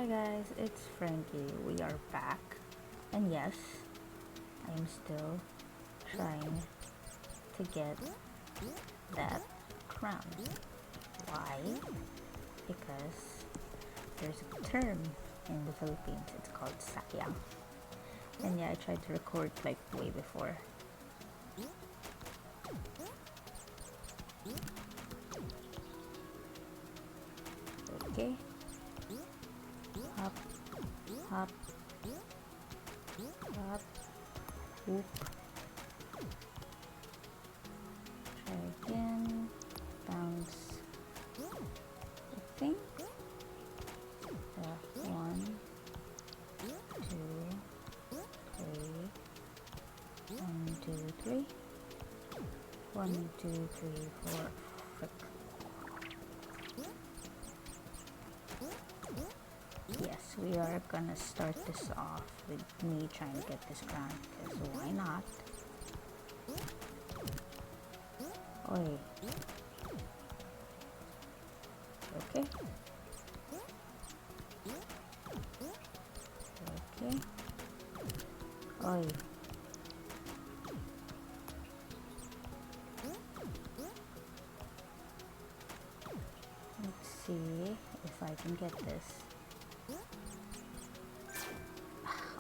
guys, it's Frankie. We are back. And yes, I am still trying to get that crown. Why? Because there's a term in the Philippines, it's called sayang. And yeah, I tried to record like way before. Okay. Hop, hop, hop, whoop. Try again. Bounce. I think. 1, 2, 3. 1, 2, 3. 1, 2, 3, 4. Frick. Yes, we are gonna start this off with me trying to get this crown, because why not? Oi. Okay. Okay. Oi. Let's see if I can get this.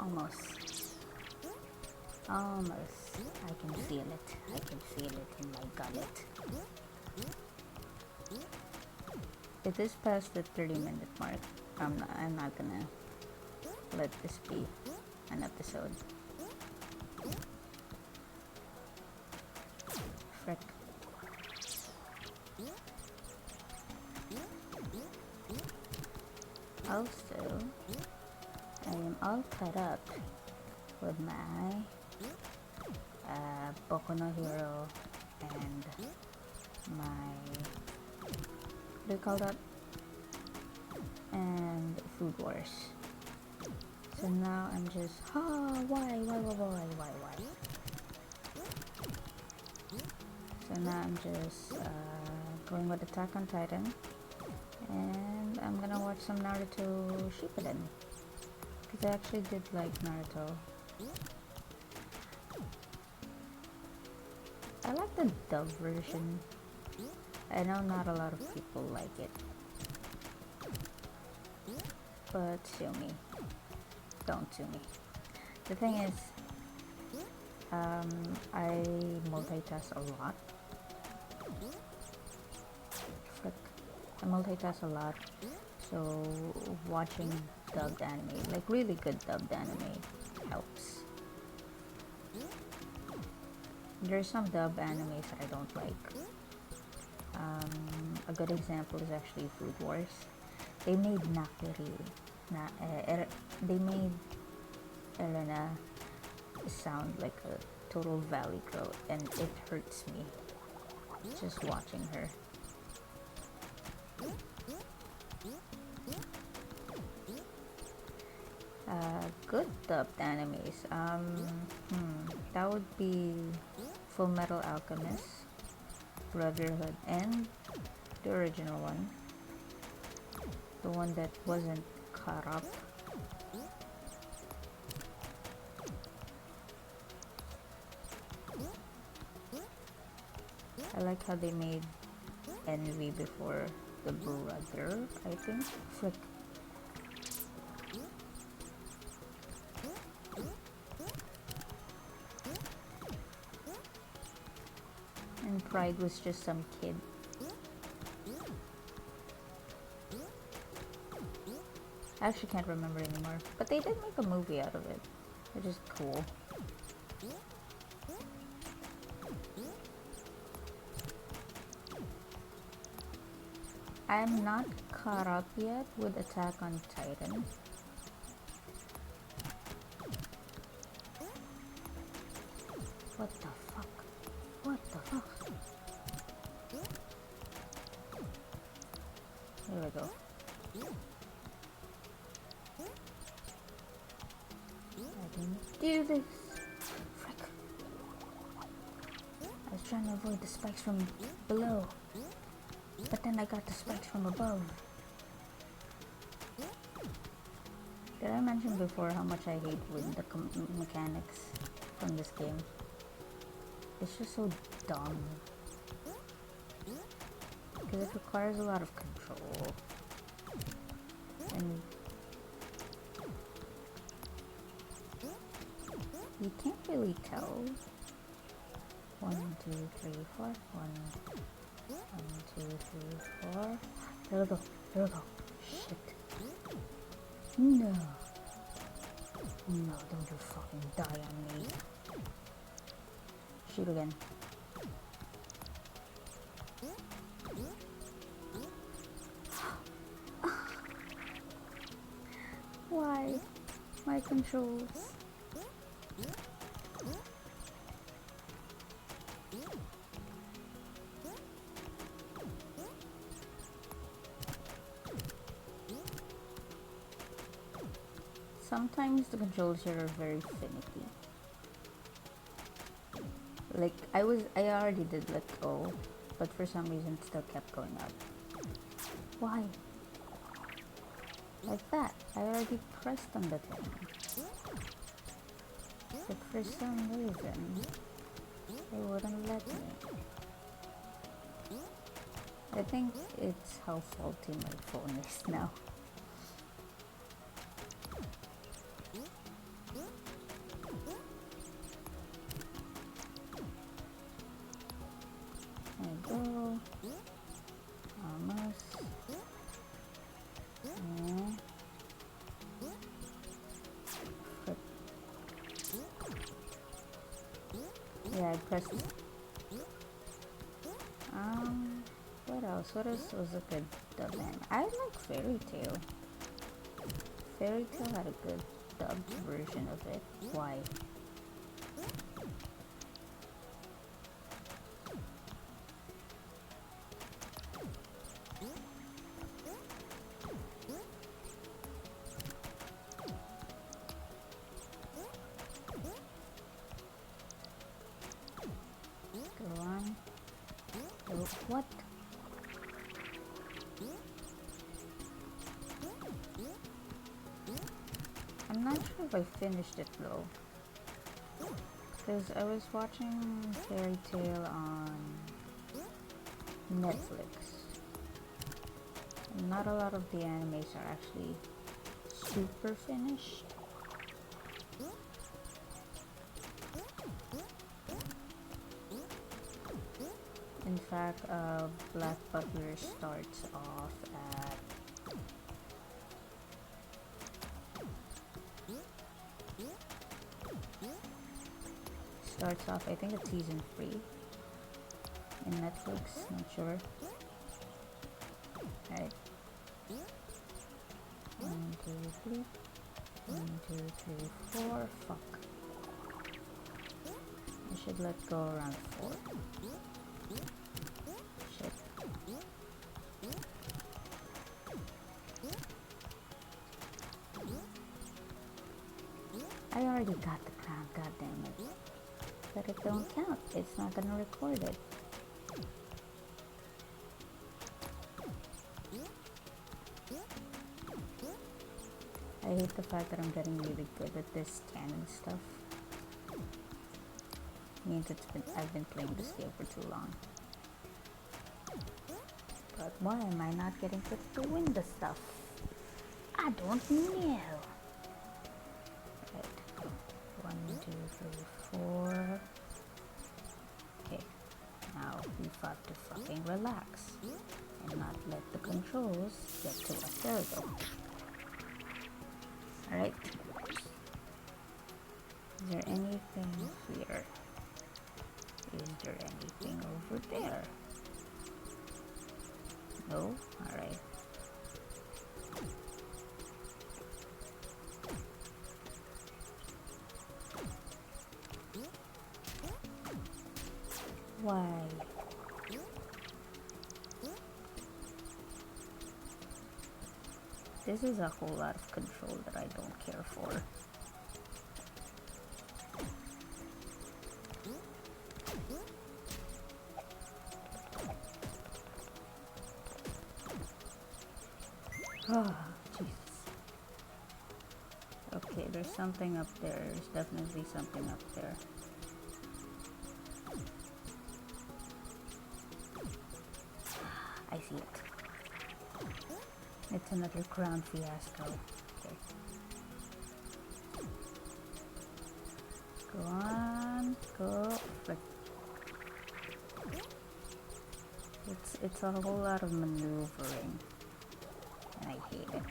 Almost. I can feel it. I can feel it in my gullet. It is past the 30-minute mark. I'm not gonna let this be an episode. Frick. Also, I am all cut up with my Boku no Hero and my, what do you call that? And Food Wars. So now I'm just, why? So now I'm just going with Attack on Titan, and I'm gonna watch some Naruto Shippuden, because I actually did like Naruto. I like the dub version. I know not a lot of people like it, but sue me. Don't sue me. The thing is, I multitask a lot. Frick. I multitask a lot, so watching dubbed anime, like really good dubbed anime, helps. There's some dubbed animes I don't like. A good example is actually Food Wars. They made Nakiri. They made Elena sound like a total valley girl, and it hurts me just watching her. Good dubbed animes. That would be Full Metal Alchemist, Brotherhood, and the original one. The one that wasn't caught up. I like how they made Envy before the brother, I think. Frick. And Pride was just some kid. I actually can't remember anymore, but they did make a movie out of it, which is cool. I'm not caught up yet with Attack on Titan. What the fuck? What the fuck? Here we go. I can do this. Frick. I was trying to avoid the spikes from below, but then I got the spikes from above. Did I mention before how much I hate with the mechanics from this game? It's just so dumb. Because it requires a lot of control. And you can't really tell. 1, 2, 3, 4. 1, 2, 3, 4. There we go. There we go. Shit. No. No, don't you fucking die on me. Shoot again. Why? My controls. Sometimes the controls here are very finicky. Like I already did let go, but for some reason it still kept going up. Why? Like that. I already pressed on the thing. But for some reason it wouldn't let me. I think it's how faulty my phone is now. Yeah, I pressed. What else? What else was a good dub anime? I like Fairy Tail. Fairy Tail had a good dubbed version of it. Why? Go on. Oh, what? I'm not sure if I finished it though, because I was watching Fairy Tail on Netflix. And not a lot of the animes are actually super finished. In fact, Black Butler starts off at I think it's season 3 in Netflix, not sure. Right. 1, 2, 3. 1, 2, 3, 4. Fuck. I should let go around 4. Shit. I already got the crown, goddammit. But it don't count. It's not gonna record it. I hate the fact that I'm getting really good at this scanning stuff. Means I've been playing this game for too long. But why am I not getting to win the stuff? I don't know. Right. 1, 2, 3, 4. Okay. Now we have to fucking relax and not let the controls get to us. There we go. Alright. Is there anything here? Is there anything over there? No? Alright. Why? This is a whole lot of control that I don't care for. Oh, Jesus. Okay, there's something up there. There's definitely something up there. I see it. It's another crown fiasco. Okay. Go on. Go. Frick. It's a whole lot of maneuvering. And I hate it.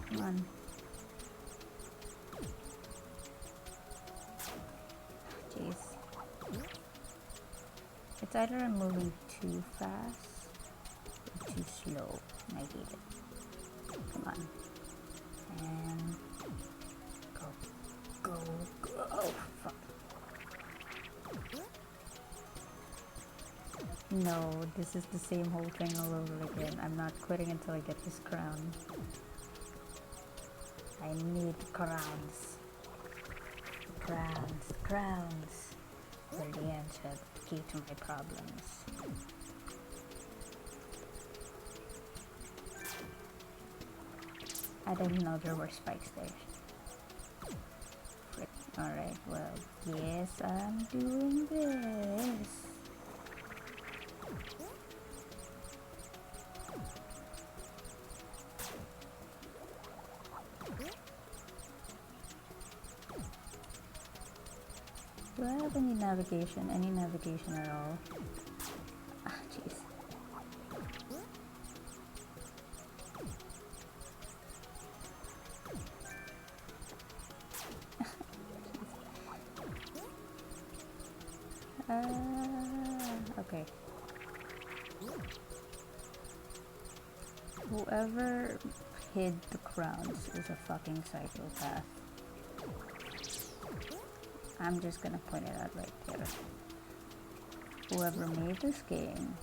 Come on. Jeez. It's either I'm moving too fast or too slow. I hate it. Come on. And go. Go. Go. Oh, fuck. No, this is the same whole thing all over again. I'm not quitting until I get this crown. I need crowns. Crowns. Crowns. They're the answer, the key to my problems. I didn't know there were spikes there. Frick. Alright, well, yes, I'm doing this. Do I have any navigation? Any navigation at all? Ah, jeez. Okay. Whoever hid the crowns is a fucking psychopath. I'm just gonna point it out right there. Whoever made this game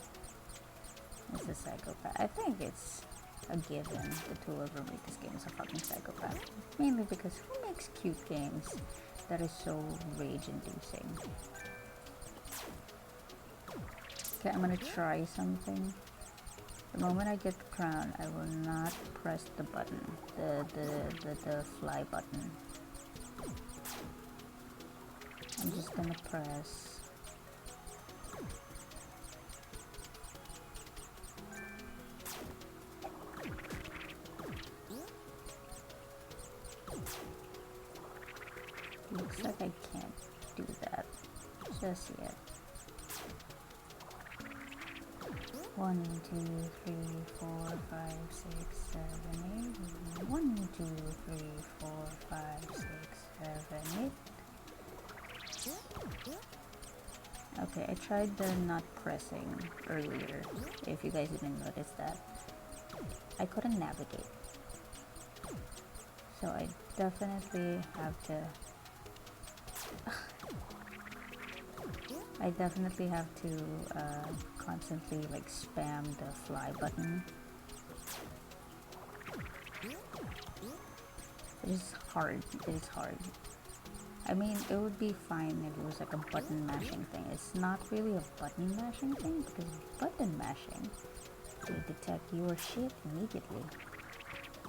is a psychopath. I think it's a given that whoever made this game is a fucking psychopath. Mainly because who makes cute games that is so rage-inducing? Okay, I'm gonna try something. The moment I get the crown, I will not press the button, the fly button. I'm just gonna press looks like I can't do that just yet. 1, 2, 3, 4, 5, 6, 7, 8. 1, 2, 3, 4, 5, 6, 7, 8. Okay, I tried the not pressing earlier, if you guys didn't notice that. I couldn't navigate. So I definitely have to... constantly like spam the fly button. It is hard. It is hard. I mean, it would be fine if it was like a button mashing thing. It's not really a button mashing thing because button mashing will detect your shit immediately.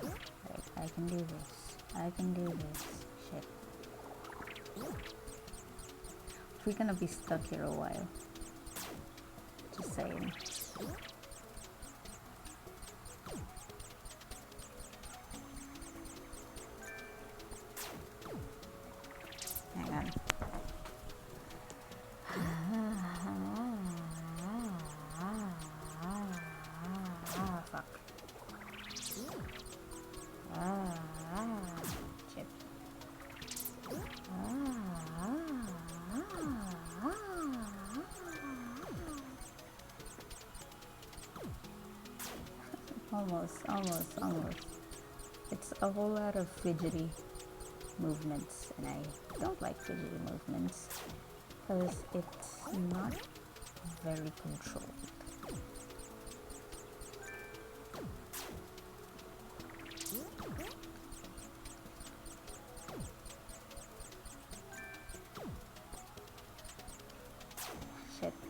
Right, I can do this. I can do this. Shit. We're gonna be stuck here a while. Just saying. Hang on. Fuck. Shit. Almost. It's a whole lot of fidgety movements, and I don't like fidgety movements because it's not very controlled.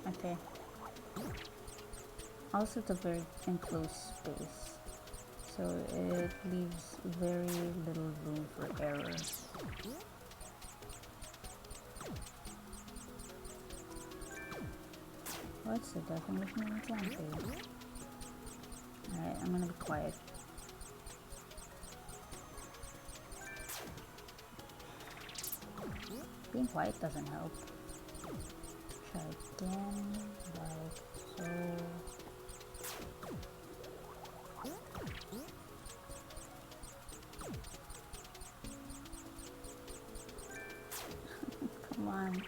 Okay. Also, it's a very enclosed space, so it leaves very little room for error. What's the definition of insanity? Alright, I'm gonna be quiet. Being quiet doesn't help. Try again, like so. Come on.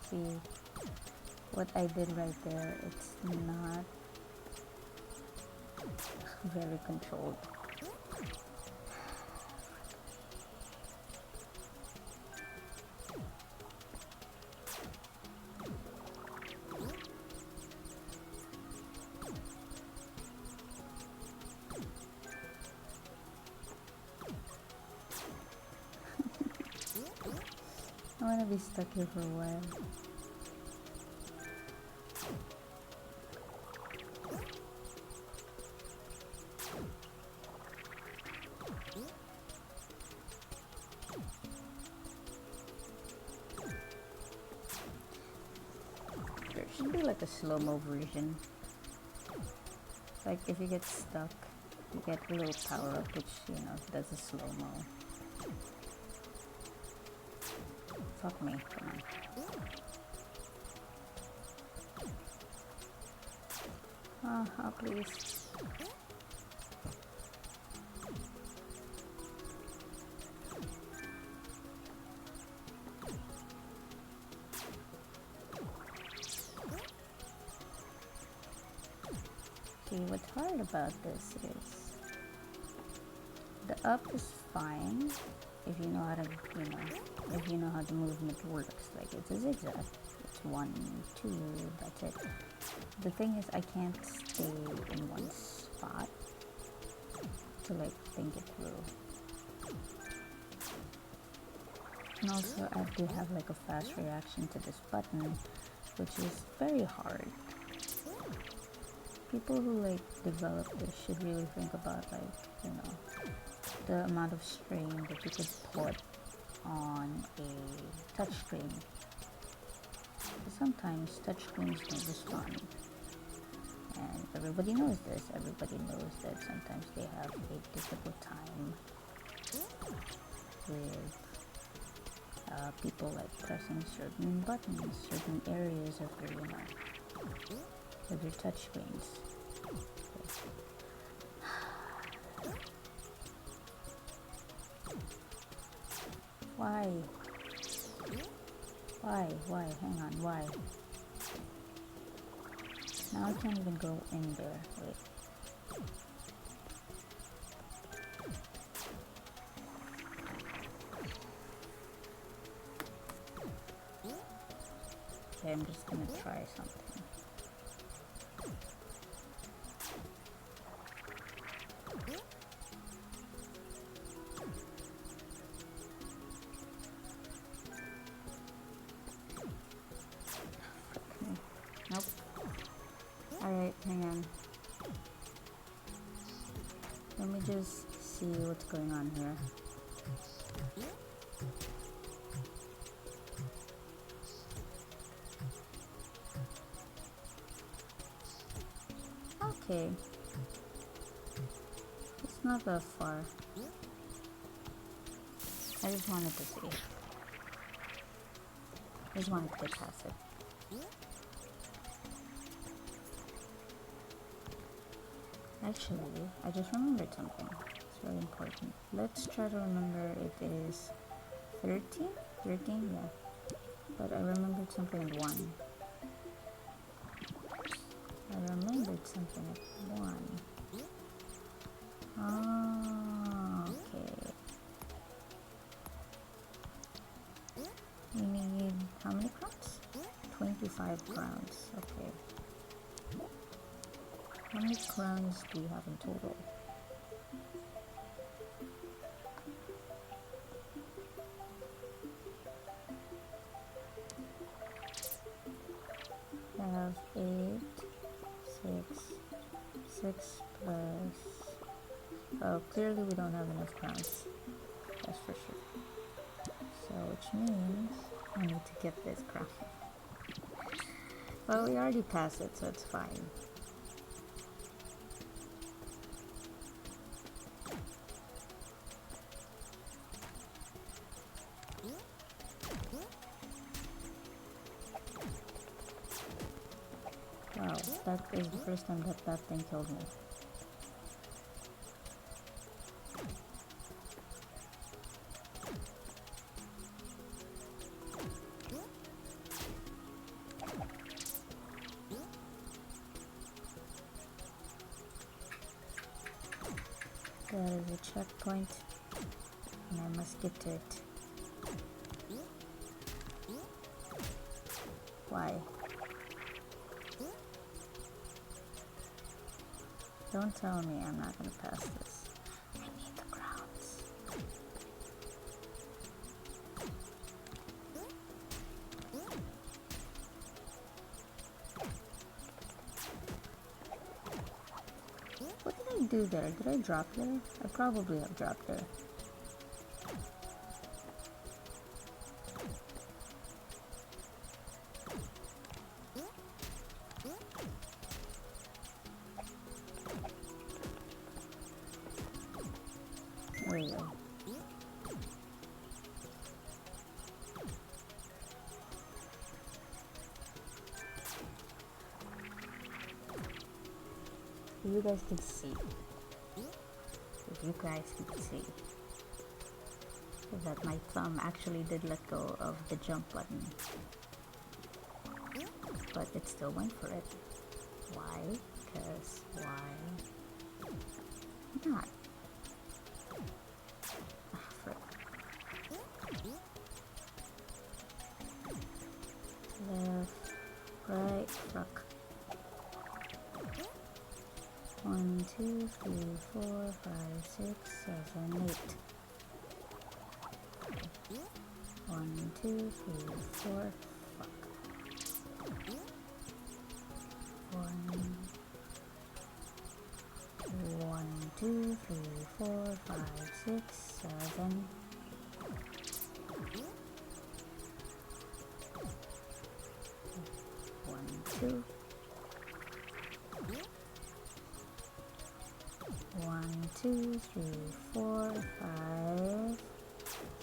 See, what I did right there, it's not very controlled. I'm gonna be stuck here for a while. There should be like a slow-mo version. Like if you get stuck, you get a little power-up which, you know, does a slow-mo. Fuck me, come on. Oh, please. See, what's hard about this is the up is fine if you know how to, you know, if you know how the movement works. Like it's a zigzag. It's 1, 2, that's it. The thing is I can't stay in one spot to like think it through. And also I have to have like a fast reaction to this button, which is very hard. People who like develop this should really think about, like, you know, the amount of strain that you could put on a touchscreen. Sometimes touchscreens don't respond, and everybody knows this. Everybody knows that sometimes they have a difficult time with people like pressing certain buttons, certain areas of their, you know, of your touchscreens. Why? Why? Hang on, why? Now I can't even go in there. Wait. Okay, I'm just gonna try something. Nope. Alright, hang on. Let me just see what's going on here. Okay. It's not that far. I just wanted to see. I just wanted to get past it. Actually, I just remembered something. It's very important. Let's try to remember it is 13? 13? Yeah. But I remembered something at 1. I remembered something at 1. Oh, okay. We need how many crowns? 25 crowns. Okay. How many crowns do you have in total? have 8, 6, 6 plus... Oh, clearly we don't have enough crowns. That's for sure. So, which means I need to get this crown. Well, we already passed it, so it's fine. Wow, that is the first time that that thing killed me. There is a checkpoint, and I must get to it. Why? Don't tell me I'm not gonna pass this. I need the crowns. What did I do there? Did I drop there? I probably have dropped there. There we go. If you guys can see, that my thumb actually did let go of the jump button, but it still went for it. Why? Because why not? Frick. Left, right, fuck. 1, 2, 3, 4, 5, 6, 7, 8. 1, 2, 3, 4. Fuck. 1, 2, 3, 4, 5, 6, 7. 1, 2. 1, 2, 3, 4, 5.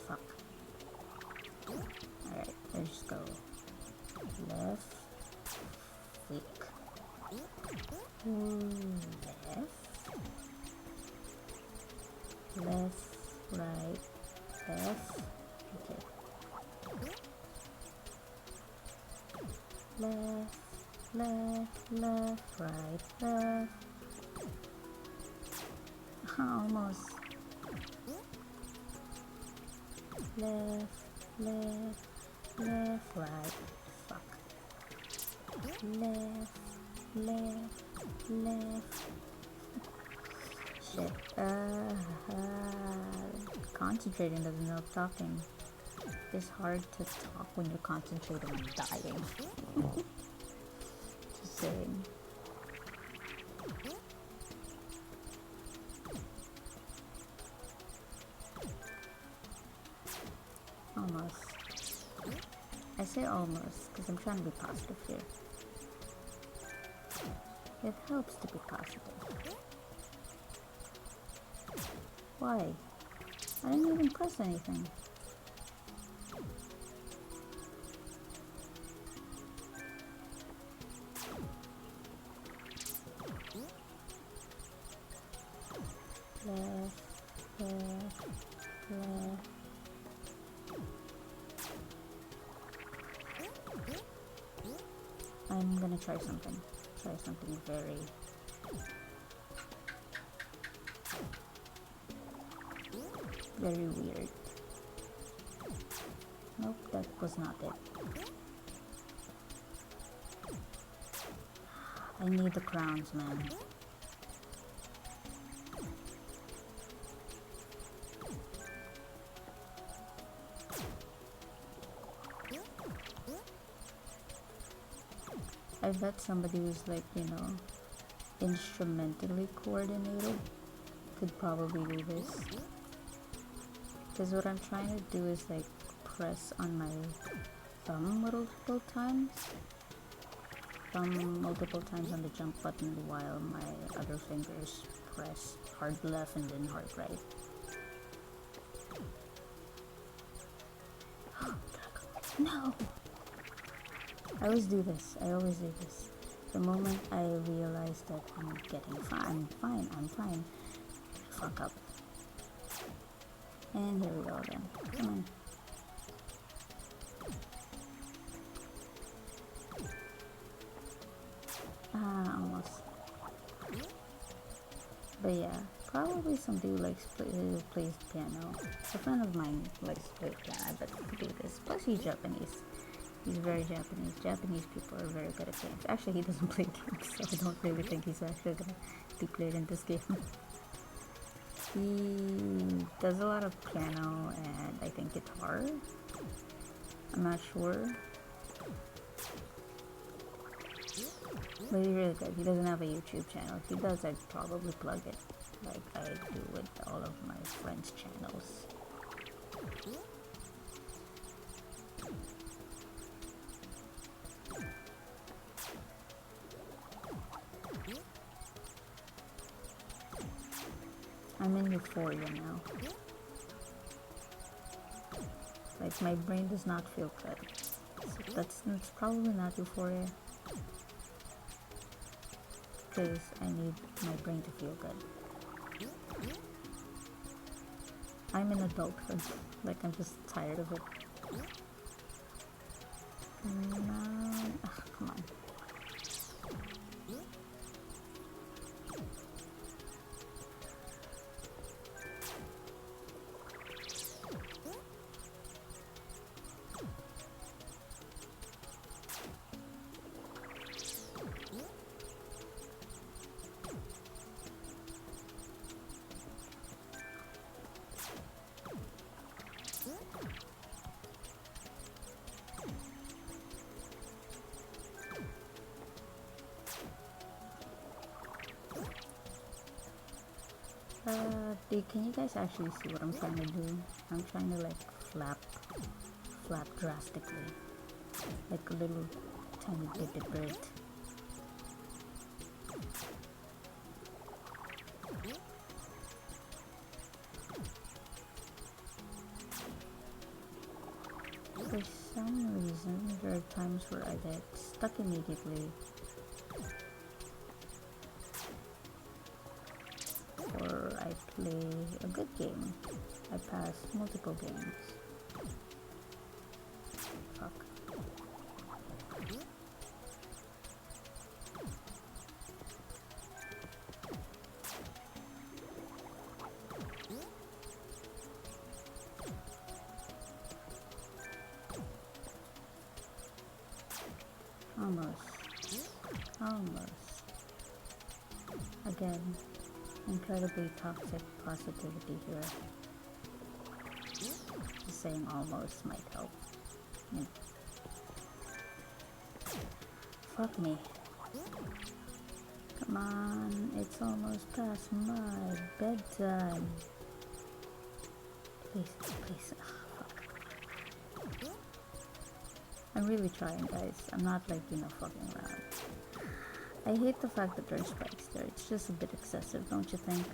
Fuck. Alright, let's just go left, flick, left, right, left, okay, left, right, left. Almost. Left, right. Fuck. Left. Shit. Concentrating doesn't help talking. It's hard to talk when you're concentrating on dying. Just saying. Almost. I say almost because I'm trying to be positive here. It helps to be positive. Why? I didn't even press anything. Left. I'm gonna try something. Very weird. Nope, that was not it. I need the crowns, man. I I bet somebody who's like, you know, instrumentally coordinated could probably do this. Because what I'm trying to do is like press on my thumb multiple times on the jump button while my other fingers press hard left and then hard right. No! I always do this. The moment I realize that I'm getting fine, I'm fine. Fuck up. And here we go again. Come on. Almost. But yeah, probably somebody who plays piano. A friend of mine likes to play piano. I bet he could do this. Plus he's Japanese. He's very Japanese. Japanese people are very good at games. Actually, he doesn't play games, so I don't really think he's actually gonna be played in this game. He does a lot of piano and I think guitar. I'm not sure. But he's really good. He doesn't have a YouTube channel. If he does, I'd probably plug it like I do with all of my friends' channels. I'm in euphoria now. Like, my brain does not feel good. So that's probably not euphoria. Because I need my brain to feel good. I'm in adulthood. Like, I'm just tired of it. Come on. Ugh, come on. Can you guys actually see what I'm trying to do? I'm trying to like flap drastically, like a little tiny baby bird. For some reason, there are times where I get stuck immediately. Or I play a good game. I pass multiple games. Fuck. Almost. Again. Incredibly toxic positivity here. Just saying almost might help. Fuck me. Come on, it's almost past my bedtime. Please. Ugh, fuck. I'm really trying, guys. I'm not like, fucking around. I hate the fact that there's spikes there. It's just a bit excessive, don't you think?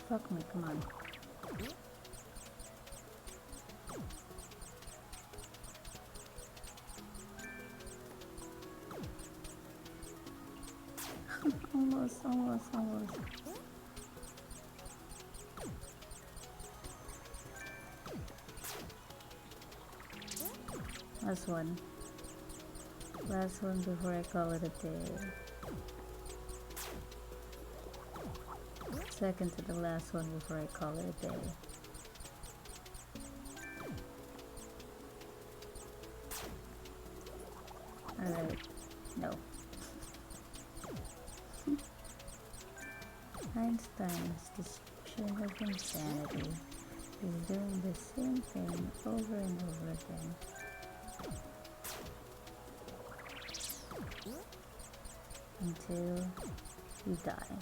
Fuck me, come on. Almost. Last one before I call it a day. Second to the last one before I call it a day. Alright, no. Einstein's description of insanity is doing the same thing over and over again. Until you die.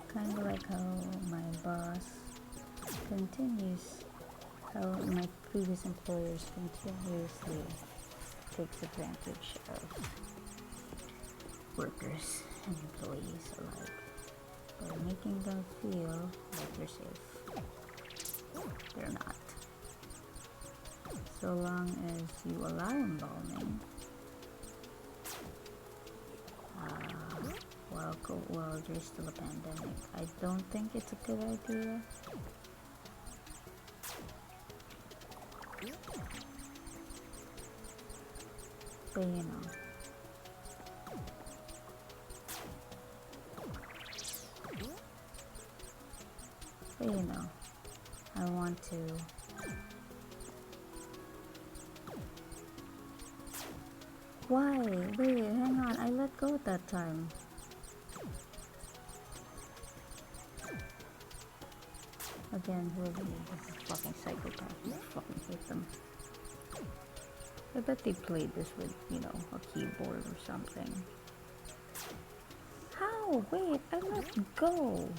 Kind of like how my boss how my previous employers continuously takes advantage of workers and employees alike by making them feel like they're safe. They're not. So long as you allow embalming, while there's still a pandemic, I don't think it's a good idea. But you know. I want to Why? Wait, hang on, I let go at that time. Again, whoever this is fucking psychopath, I fucking hate them. I bet they played this with, you know, a keyboard or something. How? Wait, I let go.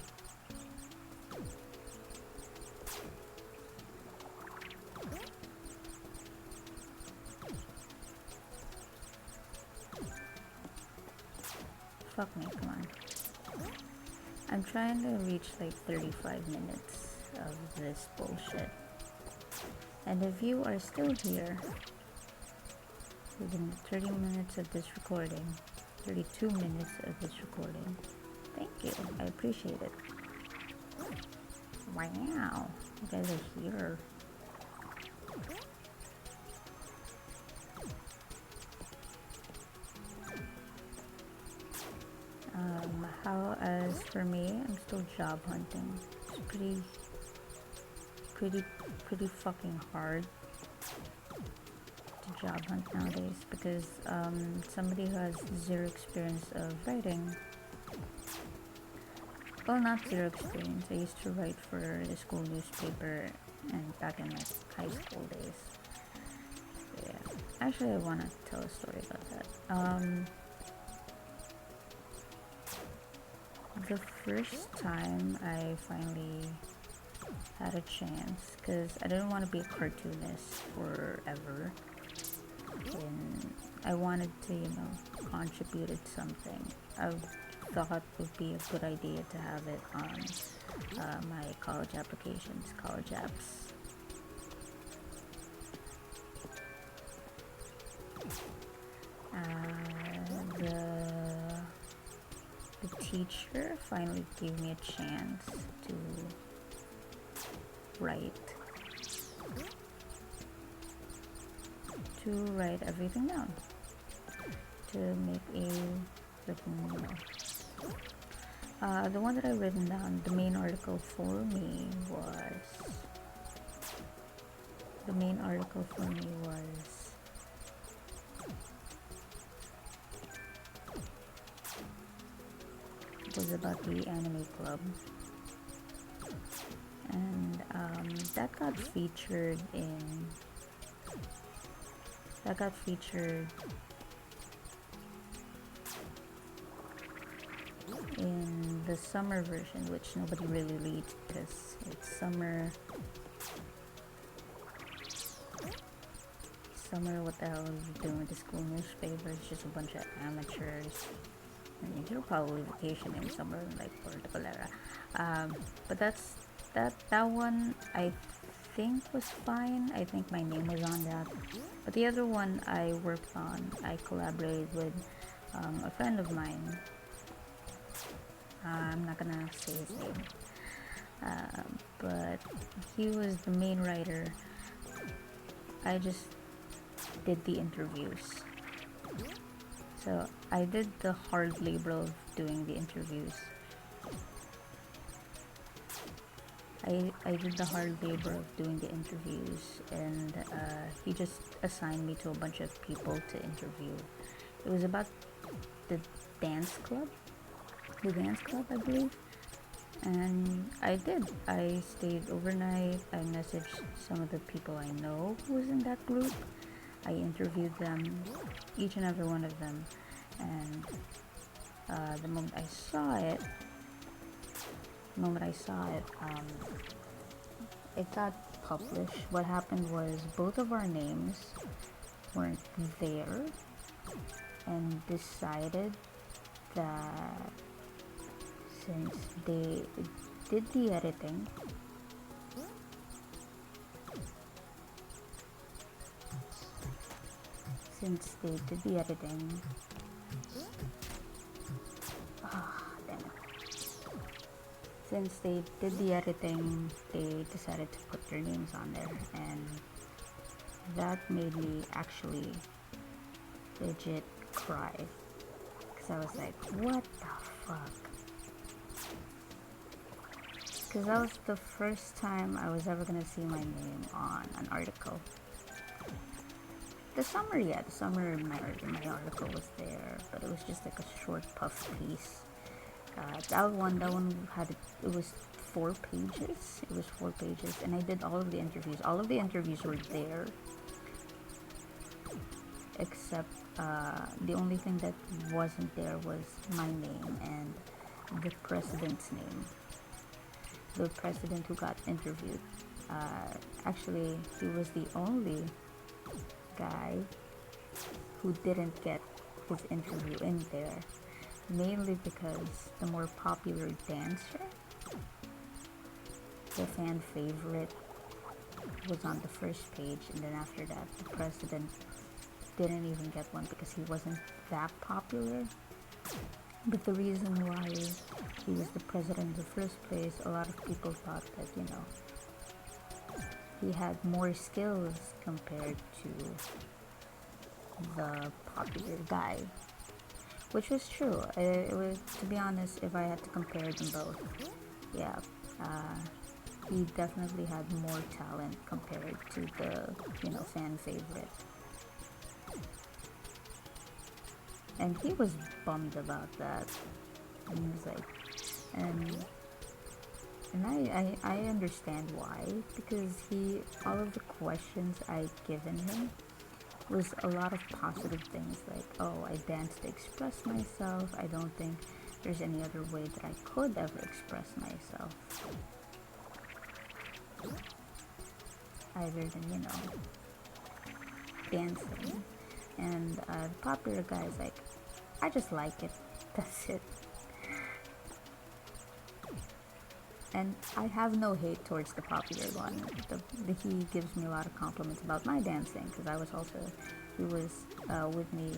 Fuck me, come on. I'm trying to reach like 35 minutes of this bullshit. And if you are still here, within 30 minutes of this recording, 32 minutes of this recording, thank you, I appreciate it. Wow, you guys are here. As for me, I'm still job hunting. It's pretty fucking hard to job hunt nowadays because somebody who has zero experience of writing, well, not zero experience. I used to write for the school newspaper and back in my high school days. So yeah, actually, I want to tell a story about that. The first time I finally had a chance, because I didn't want to be a cartoonist forever, and I wanted to, you know, contribute at something. I thought it would be a good idea to have it on my college applications, college apps. The teacher finally gave me a chance to write everything down, to make a written note. The one that I written down, the main article for me was about the anime club, and that got featured in the summer version, which nobody really reads because it's summer. What the hell is it doing with the school newspaper? It's just a bunch of amateurs. And you're probably vacationing somewhere like WATTPAD. But that one I think was fine. I think my name was on that. But the other one I worked on, I collaborated with a friend of mine. I'm not gonna say his name. But he was the main writer. I just did the interviews. So I did the hard labor of doing the interviews. I did the hard labor of doing the interviews, and he just assigned me to a bunch of people to interview. It was about the dance club, I believe. And I did. I stayed overnight. I messaged some of the people I know who was in that group. I interviewed them, each and every one of them. And the moment I saw it, it got published. What happened was both of our names weren't there, and decided that since they did the editing, they decided to put their names on there, and that made me actually legit cry, because I was like, what the fuck? Because that was the first time I was ever gonna see my name on an article. The summary in my article was there, but it was just like a short puff piece. That one had, it was 4 pages. It was 4 pages, and I did all of the interviews. All of the interviews were there, except the only thing that wasn't there was my name and the president's name. The president who got interviewed. Actually, he was the only guy who didn't get his interview in there, mainly because the more popular dancer, the fan favorite, was on the first page, and then after that the president didn't even get one because he wasn't that popular. But the reason why he was the president in the first place, a lot of people thought that, you know, he had more skills compared to the popular guy, which was true. It was, to be honest, if I had to compare them both, yeah, he definitely had more talent compared to the, you know, fan favorite. And he was bummed about that. And he was like, and I understand why, because all of the questions I'd given him was a lot of positive things, like, oh, I dance to express myself. I don't think there's any other way that I could ever express myself other than, you know, dancing. And the popular guy's like, I just like it. That's it. And I have no hate towards the popular one. He gives me a lot of compliments about my dancing, because he was with me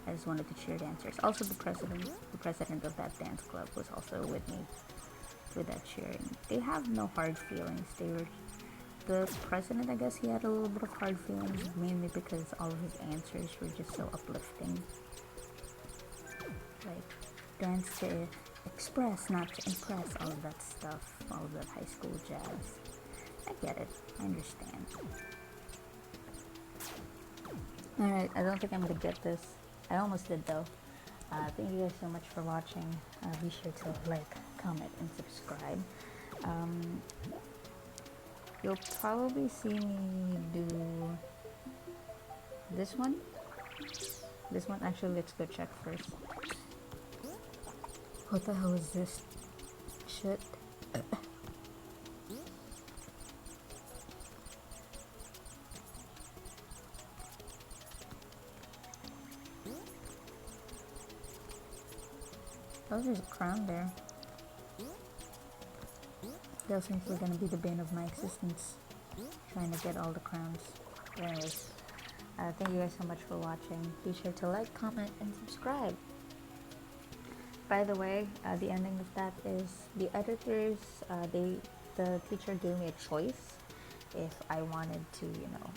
as one of the cheer dancers. Also, the president of that dance club was also with me with that cheer. And they have no hard feelings. The president, I guess, he had a little bit of hard feelings, mainly because all of his answers were just so uplifting. Like, dance to express, not to impress, all of that stuff, all of that high school jazz. I get it. I understand. Alright, I don't think I'm gonna get this. I almost did, though. Thank you guys so much for watching. Be sure to like, comment, and subscribe. You'll probably see me do this one. Actually, let's go check first. What the hell is this shit? Oh, there's a crown there. That seems like gonna be the bane of my existence, trying to get all the crowns. But anyways, thank you guys so much for watching. Be sure to like, comment, and subscribe. By the way, the ending of that is the editors, the teacher gave me a choice if I wanted to, you know,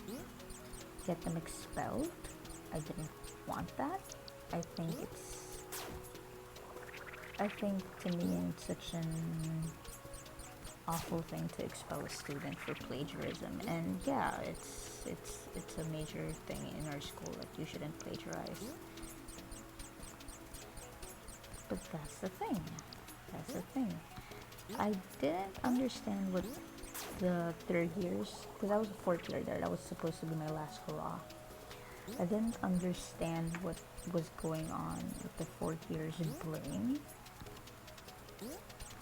get them expelled. I didn't want that. I think to me it's such an awful thing to expel a student for plagiarism, and yeah, it's a major thing in our school, like, you shouldn't plagiarize. But that's the thing. That's the thing. I didn't understand what the third years, because I was a fourth year there. That was supposed to be my last hurrah. I didn't understand what was going on with the fourth year's brain.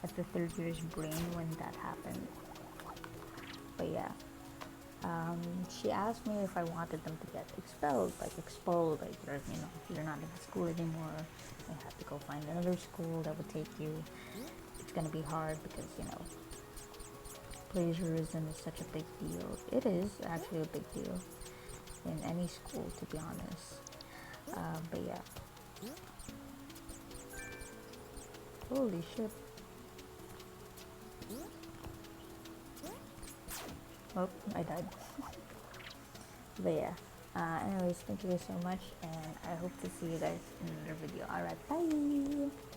At the third year's brain when that happened. But yeah. She asked me if I wanted them to get expelled, like you're not in the school anymore. You have to go find another school that would take you. It's gonna be hard because plagiarism is such a big deal. It is actually a big deal in any school, to be honest. But yeah. Holy shit. Oh, I died. But yeah. Anyways, thank you guys so much, and I hope to see you guys in another video. Alright, bye!